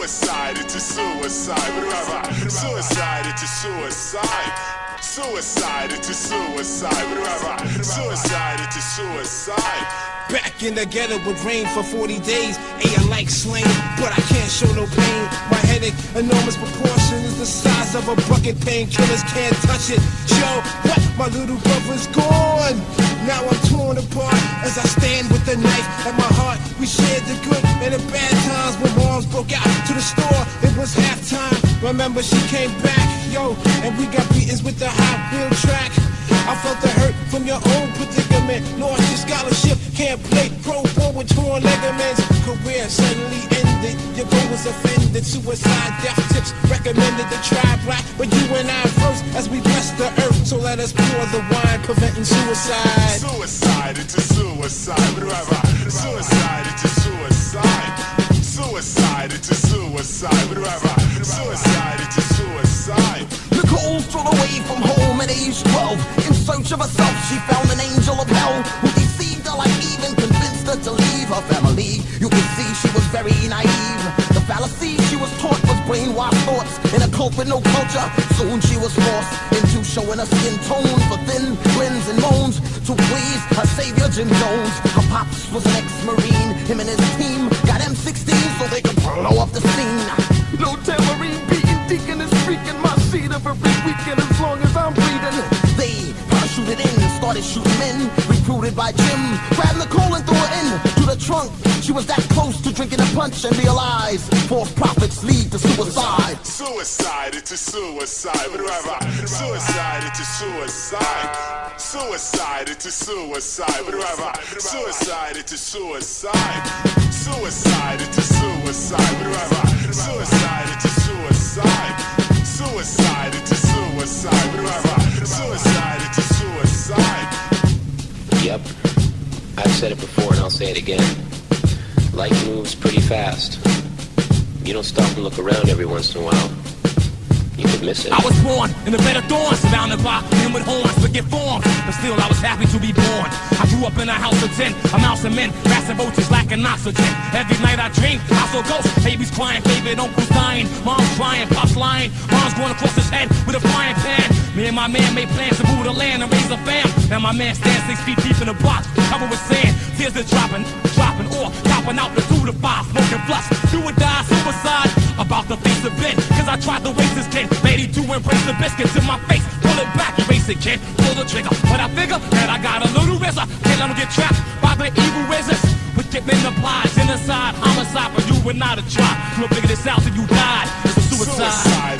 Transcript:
Suicide, it's a suicide. Suicide, it's a suicide. Suicide, it's a suicide. Suicide, it's a suicide. Back in the ghetto with rain for 40 days. I like slain, but I can't show no pain. My headache, enormous proportions, the size of a bucket. Painkillers can't touch it. Yo, what? My little brother's gone. Now I'm torn apart as I stand with the knife at my heart. We shared the good and the bad times when moms broke out to the store. It was halftime. Remember she came back, yo, and we got beatings with the hot wheel track. I felt the hurt from your own predicament. Lost your scholarship, can't play pro ball with torn ligaments. Career suddenly ended, your goal was offended. Suicide, death tips recommended to try black. But you and I first as we bless the earth. So let us pour the wine, preventing suicide. Suicide, it's a suicide. Suicide, it's a suicide. Suicide, it's a suicide. Suicide, it's a suicide. Nicole strode away from home at age 12. In search of herself, she found an angel of hell who deceived her like Eve and convinced her to leave her family. You can see she was very naive. The fallacy she was taught was brainwashed thoughts in a cult with no culture. Soon she was forced into showing her skin tone for thin grins and moans to please her savior Jim Jones. Her pops was an ex-marine. Him and his team got M16 so they could blow up the scene. No tambourine beating, deacon is freaking my seat every weekend as long as I'm breathing. They parachuted in, started shooting men, recruited by Jim. Grabbed Nicole and threw her in to the trunk. She was that close to drinking a punch and realized false prophets lead to suicide. Suicide, it's a suicide. Suicide, it's a suicide. Suicide, it's a suicide. Suicide, it's a suicide. Suicide, it's a suicide. Suicide, it's a suicide. Suicide, it's a suicide. Suicide, it's a suicide. Yep, I've said it before and I'll say it again. Life moves pretty fast. You don't stop and look around every once in a while. You could miss it. I was born in the bed of thorns, surrounded by men with horns, wicked forms. But still, I was happy to be born. I grew up in a house of 10, a mouse and men, rats and roaches lacking oxygen. Every night I dream, I saw ghosts, babies crying, favorite uncles dying, mom's crying, pops lying, mom's going across his head with a frying pan. Me and my man made plans to move the land and raise a fam. Now my man stands 6 feet deep in a box, covered with sand. Tears are dropping, or copping out the 2 to 5, smoking flux. Do or die, suicide. About to face the bit, cause I tried to waste this kid. Lady to embrace the biscuit to my face. Pull it back, erase it, kid. Pull the trigger. But I figure that I got a little razor. Can't let them get trapped by the evil razors. Wicked men apply, genocide, homicide, but you would not have tried. You'll figure this out till you died. It's a suicide.